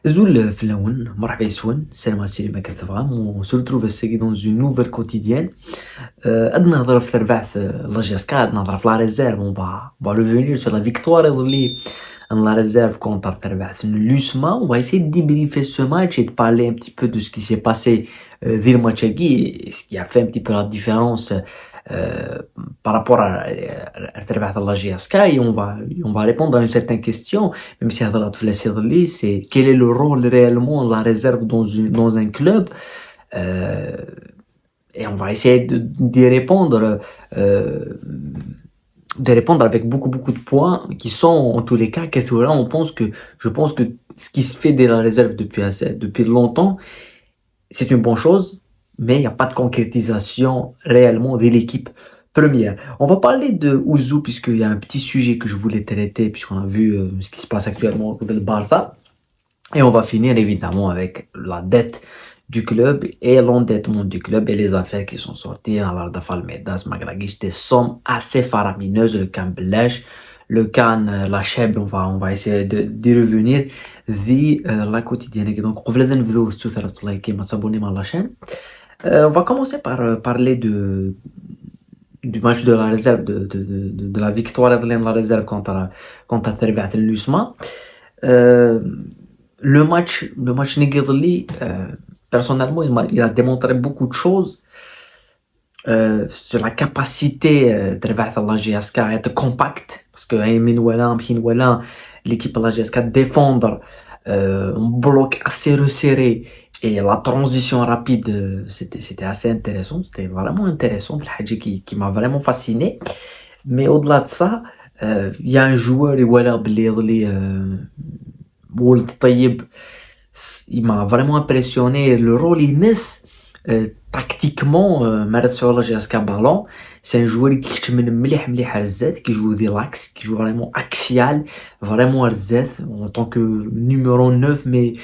Zoul Flaoun, مرحبا يسون السلام عليكم كيف تفهم on se retrouve ici dans une nouvelle quotidienne. عندنا نهضروا في ترباح لا جيسكا عندنا نهضروا في لا ريزيرف on va revenir sur la victoire اللي la réserve contre ترباح l'USMA. On va essayer de débriefer ce match et de parler un petit peu de ce qui s'est passé dès le match et ce qui a fait un petit peu la différence euh, par rapport à ترباح la GSK et on va répondre à une certaine question. Même si هضرات في الأسئلة c'est quel est le rôle réellement de la réserve dans un club. Euh, et on va essayer d'y répondre, de répondre avec beaucoup de points qui sont en tous les cas qu'est-ce que là je pense que ce qui se fait dès la réserve depuis longtemps, c'est une bonne chose, mais il n'y a pas de concrétisation réellement de l'équipe première. On va parler de Ouzou puisqu'il y a un petit sujet que je voulais traiter puisqu'on a vu ce qui se passe actuellement avec le Barça. Et on va finir évidemment avec la dette du club et l'endettement du club et les affaires qui sont sorties dans l'Arda Falmedas, Magraguich, des sommes assez faramineuses, le Can Belèche, le Can La Cheb, on va essayer d'y revenir, la quotidienne. Donc, on va s'abonner à la chaîne. On va commencer par parler du match de la réserve, de la victoire de la réserve contre Terbiat l'USMA. Le match Negirli, personnellement, il a démontré beaucoup de choses sur la capacité de la GSK à être compact. Parce que l'équipe de la GSK défendre un bloc assez resserré et la transition rapide, c'était assez intéressant. C'était vraiment intéressant, qui m'a vraiment fasciné. Mais au-delà de ça, il y a un joueur, Ould Taïeb, il m'a vraiment impressionné. Le rôle Inès, tactiquement, sur le GSK Ballon, c'est un joueur qui joue des l'axe, qui joue vraiment axial, vraiment RZ, en tant que numéro 9, mais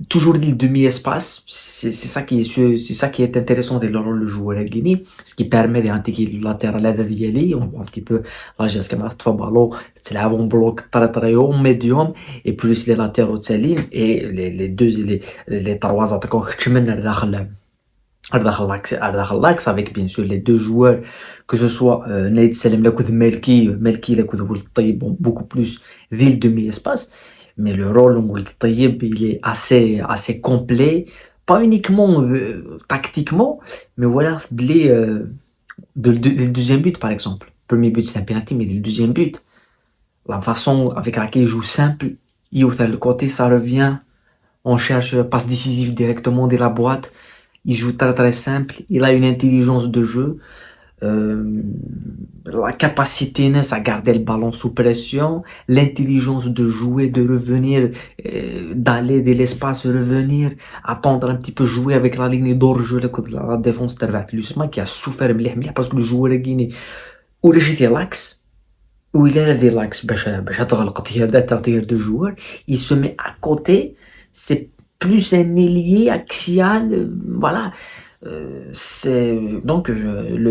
toujours le demi-espace. C'est ça qui est intéressant de le rôle de joueur à Guinée, ce qui permet d'intégrer le latéral à Diali. On voit un petit peu la GSK Ballon, c'est l'avant-bloc très haut, médium, et plus les latéraux de Saline et les trois attaquants dans l'axe avec bien sûr les deux joueurs, que ce soit Naïd Salem Lakoud Melki Lakoud Ould Taïeb, beaucoup plus ville demi-espace, mais le rôle de Ould Taïeb il est assez complet, pas uniquement tactiquement, mais voilà, le deuxième but par exemple. Le premier but c'est un penalty, mais le deuxième but, la façon avec laquelle il joue simple, il ouvre le côté, ça revient, on cherche passe décisive directement de la boîte, il joue très simple, il a une intelligence de jeu, euh, la capacité à garder le ballon sous pression, l'intelligence de jouer, de revenir, d'aller de l'espace, revenir, attendre un petit peu, jouer avec la ligne d'orge, la défense de l'USMA qui a souffert parce que le joueur guinéen, ou le l'axe, où il est l'axe, de joueur, il se met à côté, c'est plus un ailier axial, voilà. C'est donc le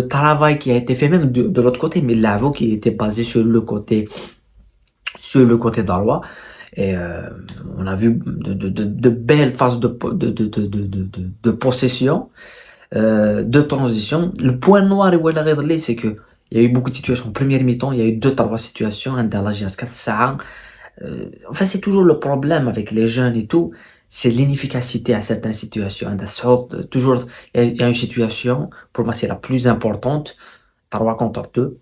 travail qui a été fait même de l'autre côté, mais l'avou qui était basé sur le côté d'Alois. Et on a vu de belles phases de possession, de transition. Le point noir c'est que il y a eu beaucoup de situations. En première mi-temps, il y a eu 2-3 situations. Un Dalagias 4 ça. Enfin, c'est toujours le problème avec les jeunes et tout. C'est l'inefficacité à certaines situations. Toujours, il y a une situation, pour moi, c'est la plus importante. 3 contre 2.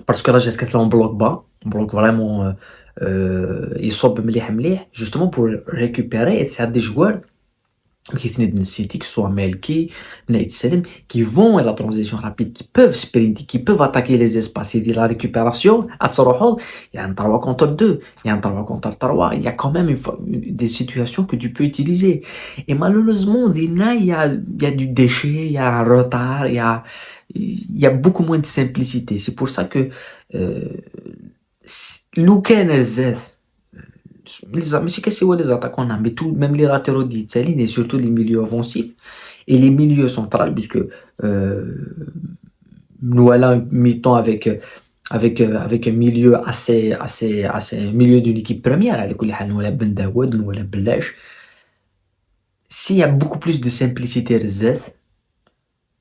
Parce que là, j'ai ce on bloque bas. On bloque vraiment. Ils sont justement pour récupérer. Et c'est des joueurs qui venaient de City, que ce soit Melki, Naïd Selim, qui vont à la transition rapide, qui peuvent sprinter, qui peuvent attaquer les espaces et de la récupération. À Tsorohol, il y a un 3 contre 2, il y a un 3 contre 3, il y a quand même des situations que tu peux utiliser. Et malheureusement, il y a du déchet, il y a un retard, il y a beaucoup moins de simplicité. C'est pour ça que Luken Zeth, mais c'est que c'est les attaquants, mais tout, même les latéraux d'Italie, et surtout les milieux offensifs et les milieux centrales, puisque nous allons mi-temps avec avec un milieu assez milieu d'une équipe première, على كل حال ولا بن داود ولا بلاش. S'il y a beaucoup plus de simplicité Rzet,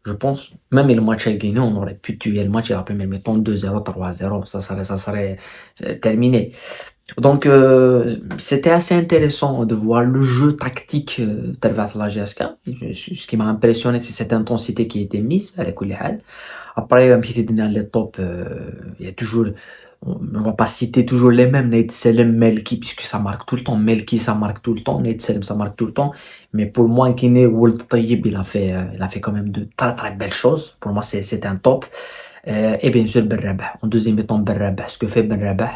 je pense, même le match à gagner, on aurait pu tuer le match à la première mi-temps 2-0, 3-0, ça serait terminé. Donc, c'était assez intéressant de voir le jeu tactique de la GSK. Ce qui m'a impressionné, c'est cette intensité qui a été mise à la Kulihal. Après, même si dans les top, il y a toujours, on ne va pas citer toujours les mêmes, Nate Selem, Melki, puisque ça marque tout le temps. Melki, ça marque tout le temps. Nate Selem, ça marque tout le temps. Mais pour moi, Kine Wold Tayyib, il a fait quand même de très très belles choses. Pour moi, c'est un top. Et bien sûr, Ben Rabah. En deuxième temps, Ben Rabah. Ce que fait Ben Rabah,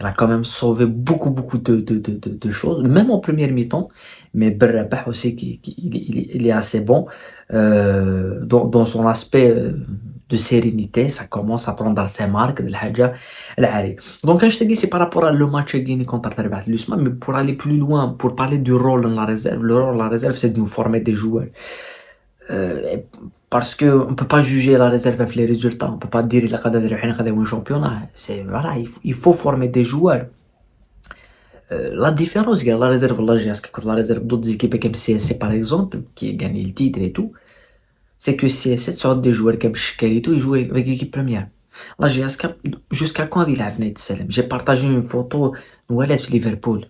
il a quand même sauvé beaucoup de choses, même en première mi-temps. Mais Ben Rabah aussi, il est assez bon dans son aspect de sérénité. Ça commence à prendre ses marques de l'Hadja al-Ali. Donc, quand je te dis, c'est par rapport à le match à Guinée contre Tarbat Lusma, mais pour aller plus loin, pour parler du rôle dans la réserve, le rôle de la réserve, c'est de nous former des joueurs. Et parce que on peut pas juger la réserve avec les résultats, on peut pas dire il a gagné un championnat. C'est voilà, il faut former des joueurs. La différence avec la réserve là, la réserve d'autres équipes comme CSC par exemple, qui gagne le titre et tout, c'est que CSC sort des joueurs comme Shkalito, ils jouent avec l'équipe première. La GSK, jusqu'à quand il a venu de Salem? J'ai partagé une photo où elle est sur Liverpool.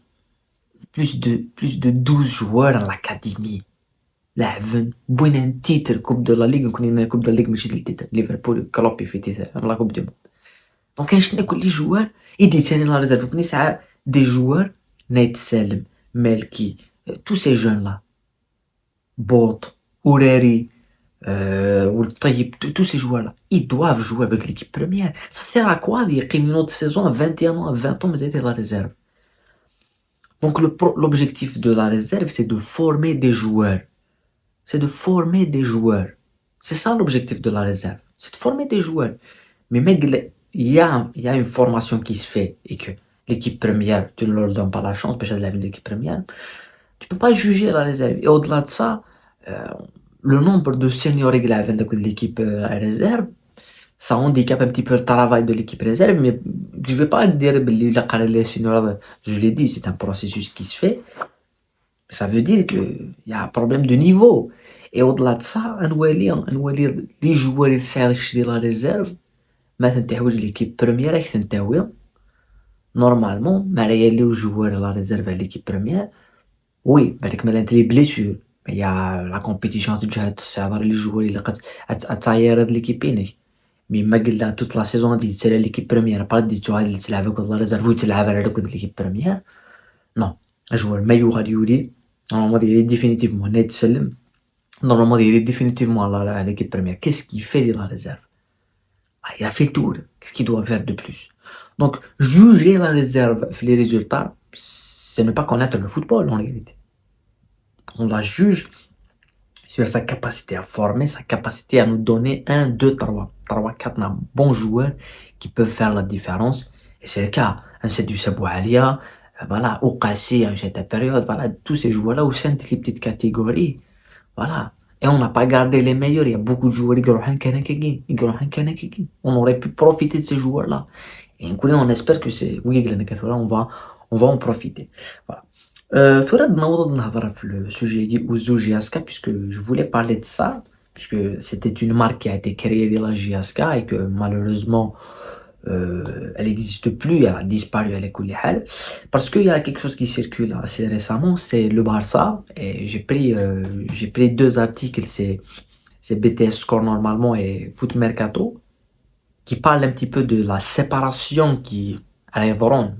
Plus de 12 joueurs à l'académie. لاعبين بوين ان تيتر كوب دو لا ليغ كنا كوب دو لا ليغ ماشي ديال التيتر ليفربول كلوبي في تيتر لا كوب دو موند دونك كنشنا كل لي جوار يدي ثاني لا ريزيرف كني ساعه دي جوار نايت سالم مالكي تو سي جون لا بوط اوراري والطيب تو سي جوار لا ils doivent jouer avec l'équipe première ça sert à quoi دي يقيموا نوت saison à 21 ans à 20 ans مازال la réserve donc l'objectif de la réserve c'est de former des joueurs. C'est de former des joueurs. C'est ça l'objectif de la réserve. C'est de former des joueurs. Mais mec, il y a une formation qui se fait et que l'équipe première, tu ne leur donnes pas la chance parce que c'est l'équipe première. Tu peux pas juger la réserve. Et au-delà de ça, le nombre de seniors de l'équipe réserve, ça handicape un petit peu le travail de l'équipe réserve. Mais je vais pas dire que les seniors, je l'ai dit, c'est un processus qui se fait. Ça veut dire qu'il y a un problème de niveau. Et au-delà de ça, les joueurs qui sont de la réserve, مثلا تحويج l'équipe première راك تنتهوي normalement مع les joueurs de la réserve à l'équipe première. Oui, بالك مالا انت لي blessures. Il y a la compétition تجاه تسعر les joueurs اللي قد اتاير هاد l'équipe mais ما قلنا toute la saison غادي تسالي l'équipe première pas دي تو غادي تلعب avec la réserve وتلعب على l'équipe première. Non, un joueur maillot غادي يولي normalement il est définitivement Nate Selem. Normalement, il est définitivement à l'équipe première. Qu'est-ce qu'il fait de la réserve? Il a fait le tour. Qu'est-ce qu'il doit faire de plus? Donc, juger la réserve, les résultats, c'est ne pas connaître le football en réalité. On la juge sur sa capacité à former, sa capacité à nous donner 1, 2, 3, 4 bons joueurs qui peuvent faire la différence. Et c'est le cas. C'est du Saboualia, voilà, Okassi à une certaine période, voilà, tous ces joueurs-là au sein de les petites catégories. Voilà. Et on n'a pas gardé les meilleurs. Il y a beaucoup de joueurs qui on aurait pu profiter de ces joueurs-là. Et on espère que c'est on va en profiter. Voilà. Le sujet GSK, puisque je voulais parler de ça, puisque c'était une marque qui a été créée de la GSK et que malheureusement elle n'existe plus, elle a disparu à l'école. Parce qu'il y a quelque chose qui circule assez récemment, c'est le Barça. Et j'ai pris 2 articles, c'est BTS Score normalement et Foot Mercato, qui parlent un petit peu de la séparation qui arriveront,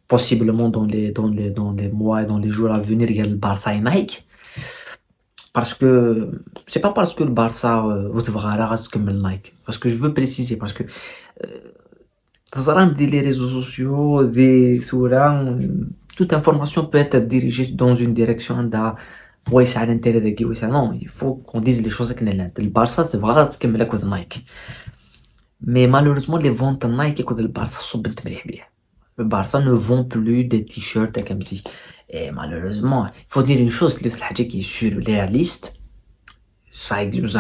possiblement dans les mois et dans les jours à venir, il y a le Barça et Nike. Parce que c'est pas parce que le Barça reste comme le Nike. Parce que je veux préciser, parce que les réseaux sociaux, toute information peut être dirigée dans une direction ouais, c'est à l'intérêt de qui, ouais, non, il faut qu'on dise les choses comme elles. Le Barça, c'est vrai, c'est comme le Nike. Mais malheureusement, les ventes Nike et le Barça sont bien. Le Barça ne vend plus des t-shirts comme si. Et malheureusement, il faut dire une chose, qui est sur les listes, ça existe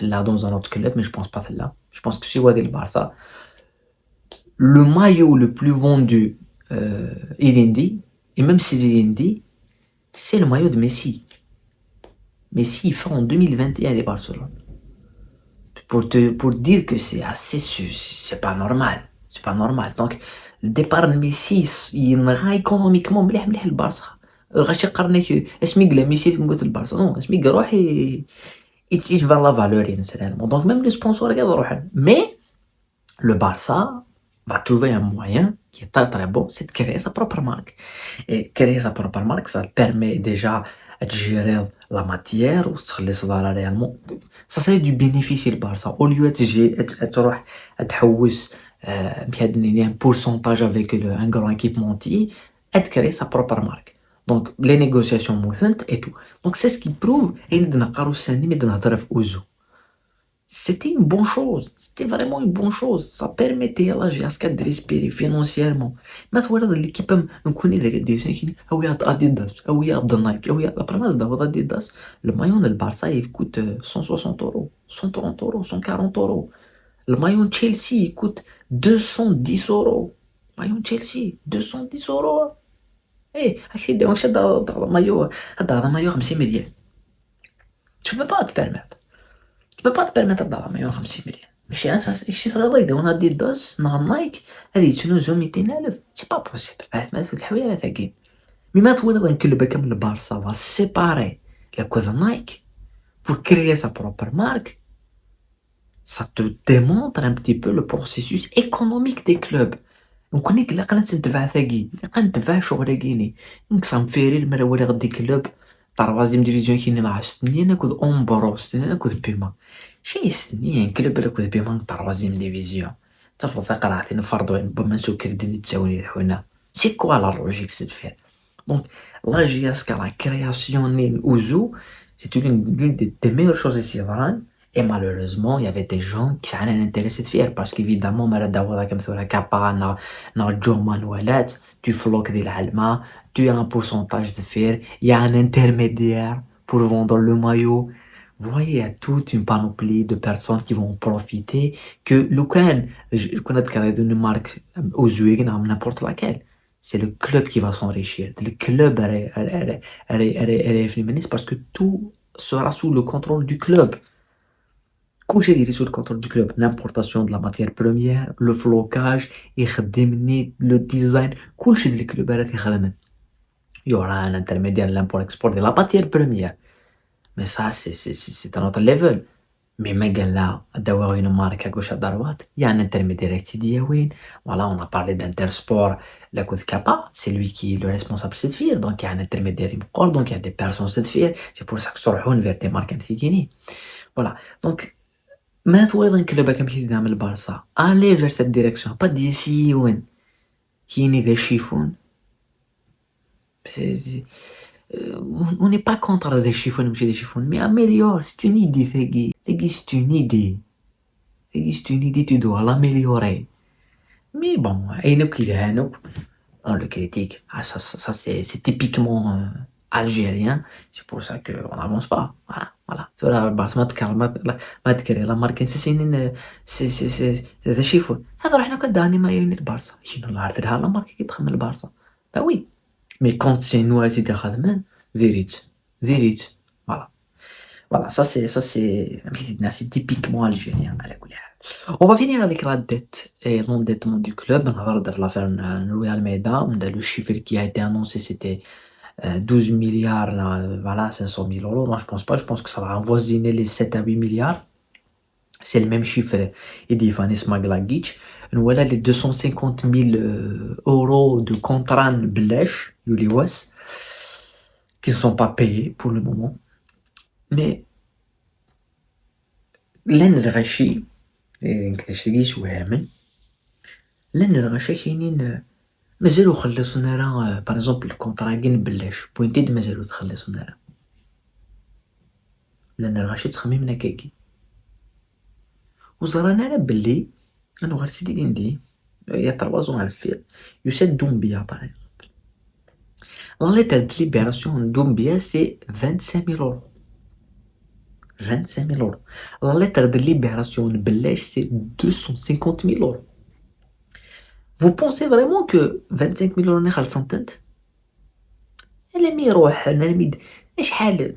là dans un autre club, mais je pense pas là. Je pense que si vous avez le Barça, le maillot le plus vendu, il indie, et même si il indie, c'est le maillot de Messi. Messi, il fait en 2021 des Barcelone. Pour dire que c'est assez, c'est pas normal. C'est pas normal. Donc, le départ de Messi, il rend économiquement مليح le Barça. غاش يقارنك اش ميقلا ميسي تموت البارسا نو اش ميقلا روح يتبان لا فالور نسالمون دونك ميم لي سبونسور يقدروا يروحوا مي le Barça va trouver un moyen qui est très très bon, c'est de créer sa propre marque. Et créer sa propre marque, ça permet déjà de gérer la matière ou se laisser réellement. Ça c'est du bénéfice le Barça. Au lieu de تروح تحوس un pourcentage avec un grand équipementier, de créer sa propre marque. Donc les négociations موثنت et tout. Donc c'est ce qui prouve et نقارو السنة مي نهضر في Ouzo. C'était une bonne chose, c'était vraiment une bonne chose. Ça permettait à la GSK de respirer financièrement. Mais tu vois, l'équipe, on connaît les dessins qui ah oui, Adidas, ah oui, Nike, ah oui, la première d'abord Adidas. Le maillot de Barça, il coûte 160 euros, 130 euros, 140 euros. Le maillot de Chelsea, il coûte 210 euros. Maillot de Chelsea, 210 euros. Eh, أكيد واش هذا المايو 50 مليون. Tu peux pas te permettre. Tu peux pas te permettre تضع 150 مليون. ماشي اساس شي غليظ وانا اديداس نهار نايك هذه تنوزو 200,000 سي با بوسيبل ما الحويره تاكين مي ما تولد نكلبها كامل البارسا va séparer la cause Nike pour créer sa propre marque. Ça te démontre un petit peu le processus économique des clubs. نكونيك الا قنات ندفع ثاقي الا ندفع شغل كيني نكسام فيري المرا ولا غدي كلوب تروازيم ديفيزيون كيني لا ستني ناكود اونبرو ستني ناكود بيما شي ستني كلوب ناكود بيما تروازيم ديفيزيون تفرض قراعتي نفرضوا بما نسوك دي تساوني حنا سي كوا لا لوجيك سيت فير دونك لا جي اس كا لا كرياسيون ني اوزو c'est l'une des meilleures choses ici vraiment. Et malheureusement, il y avait des gens qui s'en intéressaient de faire parce qu'évidemment, comme la capa, tu floques de l'alma, tu as un pourcentage de faire, il y a un intermédiaire pour vendre le maillot. Vous voyez, il y a toute une panoplie de personnes qui vont profiter que le je connais une marque aux yeux, n'importe laquelle. C'est le club qui va s'enrichir. Le club est féministe parce que tout sera sous le contrôle du club. كلشي يدير sous le contrôle du club, l'importation de la matière première, le flocage, يخدمني le design, كلشي ديال الكلوب هذا كيخدم. Il y aura un intermédiaire l'import-export de la matière première. Mais ça c'est un autre level. Mais là d'avoir une marque à gauche à droite, il y a un intermédiaire qui dit oui. Voilà, on a parlé d'Intersport, la côte Kappa, c'est lui qui est le responsable de cette filière. Donc il y a un intermédiaire donc il y a des personnes de cette filière. C'est pour ça que sorhon vers des marques antiquini. Voilà. Donc ما تولد نكلبها كمثل دعم البارسا aller vers cette direction pas d'ici وين كاين ذا شيفون on n'est pas contre des chiffons ماشي des chiffons mais améliore c'est une idée ثقي c'est une idée tu dois l'améliorer mais bon عينك يلهانوك on le critique ça c'est typiquement algérien, c'est pour ça qu'on n'avance pas. Voilà. Voilà. ما تكري لا ماركين سيسين c'est شيفون هذا رحنا كداني ما يوني البارسا شنو لا عرفت لها لا ماركي كي تخدم البارسا با وي مي كونت سي نو اسيدي خدمان ديريت voilà c'est typiquement algérien على كل حال. On va finir avec la dette et l'endettement du club. On va voir l'affaire Real Almeida. Le chiffre qui a été annoncé c'était 12 milliards, voilà, 500 000 euros. Moi, je pense pas. Je pense que ça va avoisiner les 7 à 8 milliards. C'est le même chiffre. Et dit Vanis Maglagic. Voilà les 250 000 euros de contrat Blech, Yuliwas, qui ne sont pas payés pour le moment. Mais, l'en rachi, l'en rachi, مازالو خلصونا راه باغ اكزومبل الكونطرا كاين بلاش بوينتيد مازالو تخلصونا راه لان الغاشي تخميمنا كاكي وزرانا راه بلي انا غير سيدي ندي يا تروازون على الفير يسد دومبيا باغ اكزومبل لا ليتر دو ليبراسيون دومبيا سي 25000 euros 25 000 euros. La lettre de libération de Belège, c'est 250 000 euros. Vous pensez vraiment que 25 000 euros n'est pas le الا مي يروح انا ميد شحال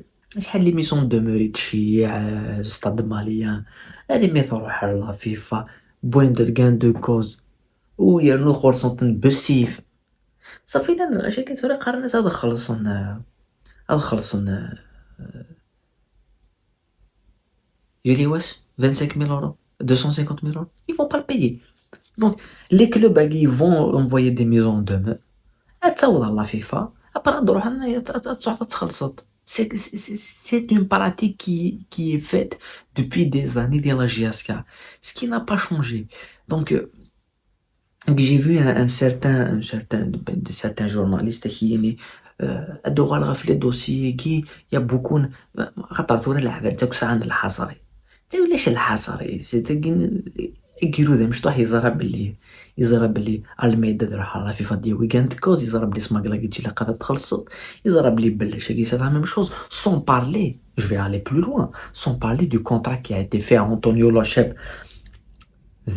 لي ميسون دوموري تشيع ستاد ماليان انا مي تروح على لا فيفا بوين دو غان دو كوز ويا الاخر سنتن بسيف صافي انا اش كيتفرق الناس هذا خلصن يولي واش 25 000 euros 250 000 euros ils vont pas le payer donc les clubs ils vont envoyer des maisons de demeure تصوت على لا فيفا après تروح لنا تخلصت c'est une pratique qui est faite depuis des années dans la GSK ce qui n'a pas changé donc j'ai vu certains journalistes qui يعني ادو غالغا في لي دوسيي كي يا بوكون خاطرتونا لعبات تاك ساعه الحصري تا ولاش الحصري سي تاكين يقولوا ذا مش طاح يزرب باللي الميدا دروح على فيفا دي ويكاند كوز يزرب لي سماكلا كيجي لا قادر تخلصت يزرب لي بلاش كي سا لا ميم شوز سون بارلي je vais aller plus loin sans parler du contrat qui a été fait à Antonio Lochep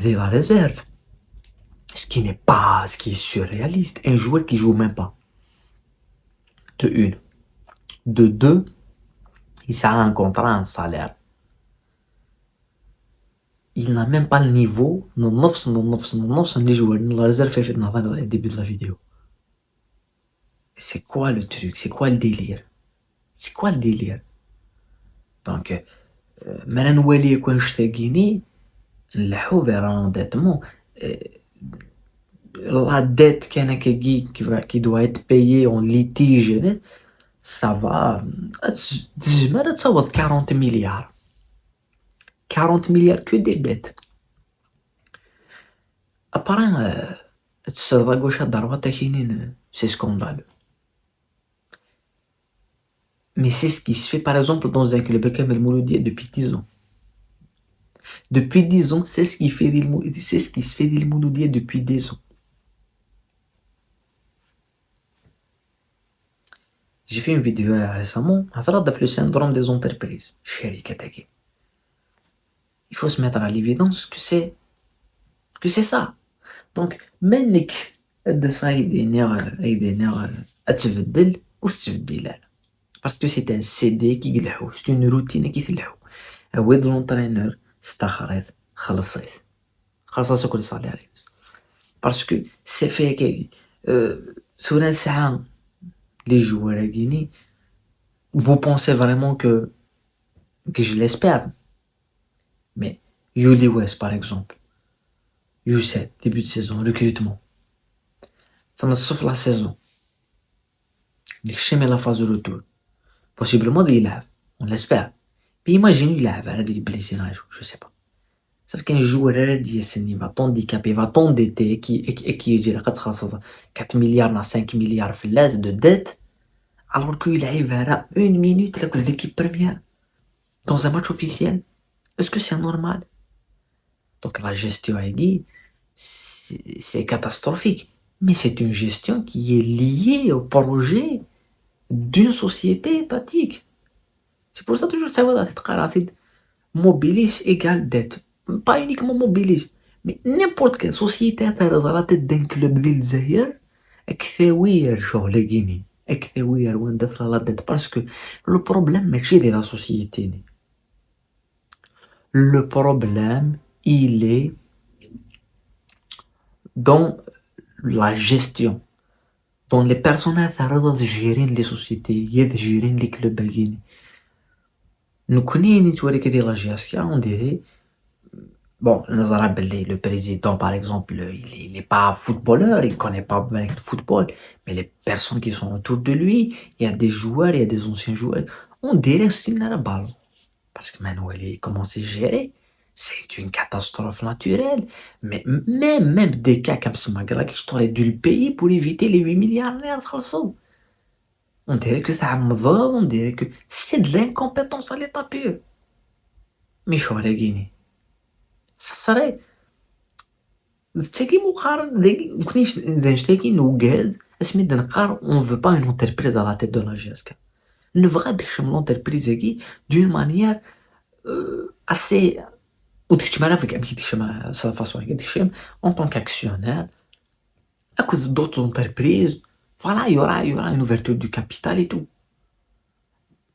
de la réserve ce qui est surréaliste un joueur qui joue même pas de une de deux il a un contrat un salaire il n'a même pas le niveau نص اللي جوالنا لا ريزيرف في نهضر على الديبي de la vidéo c'est quoi le truc c'est quoi le délire donc مالا نولي يكون شتاقيني نلحو فيرا انديتمون la dette qui doit être payée en litige ça va تجمع تصوت 40 milliards 40 milliards que des dettes après تصدق واش هاد الضربات كاينين c'est scandaleux mais c'est ce qui se fait par exemple dans un club comme le Mouloudia depuis 10 ans depuis 10 ans c'est ce qui se fait des Mouloudia depuis 10 ans j'ai fait une vidéo récemment هضرت في le syndrome des entreprises الشركات هكي il faut se mettre à l'évidence que c'est ça donc منك الدفع يدينيغ اتبدل وتبدل لا parce que c'est un CD qui يقلحو c'est une routine qui تلحو هو l'entraîneur استخرت خلصت كل صالير parce que c'est fait كي ثوران ساعة les joueurs guinéens vous pensez vraiment que je l'espère mais Yuli West par exemple U7 début de saison recrutement تنصف la saison نخشم la phase de retour possiblement il يلعب on l'espère mais imagine يلعب على دي blessés je sais pas ça fait qu'un joueur ديال السن va t'handicaper va t'endetter qui يجي لك تخلص 4 milliards na 5 milliards في اللاز de dette alors que يلعب على 1 minute لك l'équipe première dans un match officiel est-ce que c'est normal donc la gestion c'est catastrophique mais c'est une gestion qui est liée au projet d'une société étatique c'est pour ça toujours ça va être mobilis égale dette pas uniquement mobilis mais n'importe quelle société à la tête d'un club ديال الجزائر اكثوير شغل كيني اكثوير وين دات لا dette parce que le problème ماشي ديال la société le problème il est dans la gestion dans les personnels qui gèrent les sociétés gèrent les clubs باقيين نكوني نتوري كدير لا جياسكا on dirait bon le président par exemple il est pas footballeur il connaît pas bien le football mais les personnes qui sont autour de lui il y a des joueurs il y a des anciens joueurs on dirait aussi la balle parce que maintenant il commence à gérer c'est une catastrophe naturelle mais même des cas comme Smagra qui j'aurais dû le payer pour éviter les 8 milliards on dirait que ça on dirait que c'est de l'incompétence à l'état pur mais je suis Guinée ça serait تشكي مقارن كنيش نشتكي نوجاز اسمي دنقار on veut pas une entreprise à la tête de la GSK نبغى داكشي من l'entreprise كي d'une manière assez وتكتشف فيك أمشي تكتشف sa façon تكتشف en tant qu'actionnaire à cause d'autres entreprises voilà il y aura une ouverture du capital et tout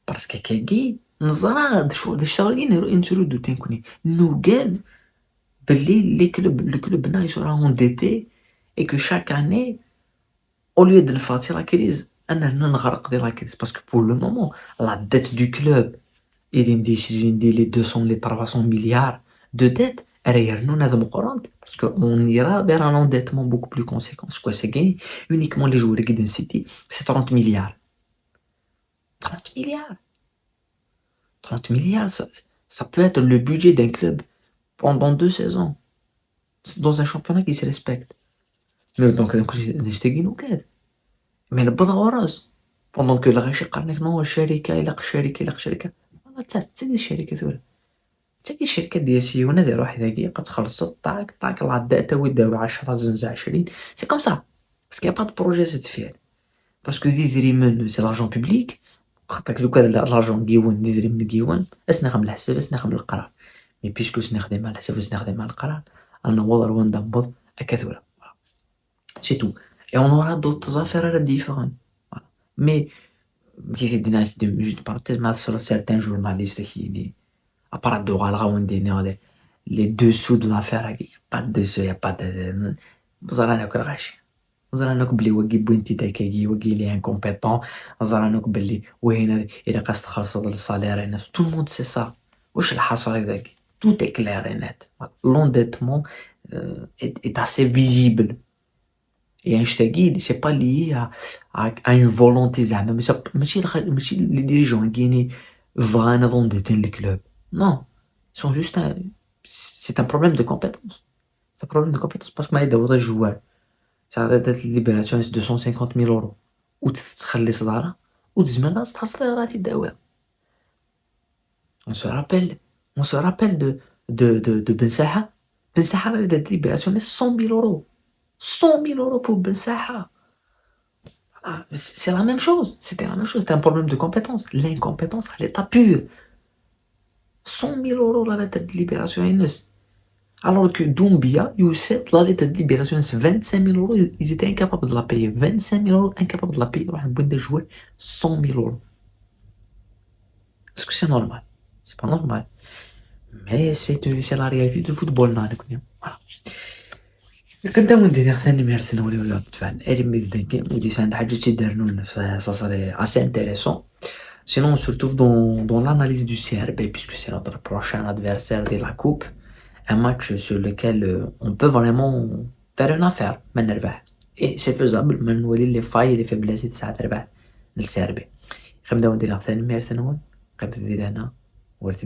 parce que كي نظرا هاد الشغل اللي نتردو تنكوني نوجد باللي les clubs là ils seront endettés et que chaque année au lieu de نفاطي la crise أننا نغرق ديال la crise parce que pour le moment la dette du club اللي ندير les 200 les 300 milliards de dette راهي نادم قرانت parce que on ira vers un endettement beaucoup plus conséquent quoi c'est gagné uniquement les joueurs Golden City c'est 30 milliards 30 milliards 30 milliards ça peut être le budget d'un club pendant 2 saisons dans un championnat qui se respecte mais donc نشتاقين وكاد mais نبض غراس pendant que الغاشي قالك نو الشركة إلا شركة والله تسدي الشركة تولى تسدي الشركة ديال سيونا ديال واحد هاكي قد خلصت طاك الله داتا ويداو 10 زنزة 20 سي كوم سا باسكو يا با دو بروجي زيد فيه باسكو ديزري من سي لارجون بوبليك خاطرك دوكا لارجون كيوان ديزري من كيوان اسنخدم الحساب اسنخدم القرار مي بيسكو سنخدم على الحساب وسنخدم على القرار أنا وضر وندبض أكثر c'est tout et on aura d'autres affaires différentes voilà. Mais كيف الناس juste parenthèse ما sur certains journalistes qui à part de غاونديني les dessous de l'affaire pas de dessous y a pas de زرانك الغاشي زرانك بلي وكي بوينتي داكاكي وكي لي incompétent زرانك بلي وهنا إلا قاص تخلص هاد الصالير الناس tout le monde sait ça واش الحصر هذاك tout est clair et net l'endettement est assez visible et Einstein c'est pas lié à une volonté زعما ماشي les dirigeants qui vraiment endettés le club non ils sont juste c'est un problème de compétence c'est un problème de compétence parce que ما يدور الجوار ça va être libération de 250 000 euros وتخلي صدارة وتزمن تخلص صدارات يداوها on se rappelle de Ben Saha Ben Saha a été libération de 100 000 euros 100 000 euros pour Ben Saha. Ah, c'est la même chose. C'était la même chose. C'était un problème de compétence. L'incompétence à l'état pur. 100 000 euros la lettre de libération. Alors que Doumbia, Youssef, la lettre de libération, c'est 25 000 euros. Ils étaient incapables de la payer. 25 000 euros, incapables de la payer. Un bon de jouer 100 000 euros. Est-ce que c'est normal? C'est pas normal. Mais c'est la réalité du football. Voilà. كنت ندير ثاني ميرسي نولي ولا تفعل ارمي داكي ودي عند حاجه تيدارنو ça serait assez intéressant sinon on se retrouve dans l'analyse du CRB puisque c'est notre prochain adversaire de la coupe un match sur lequel on peut vraiment faire une affaire من نربح et c'est faisable من نولي les failles et les faiblesses تاع تربح للCRB نبداو ندير ثاني ميرسي نول قبل ندير انا ورث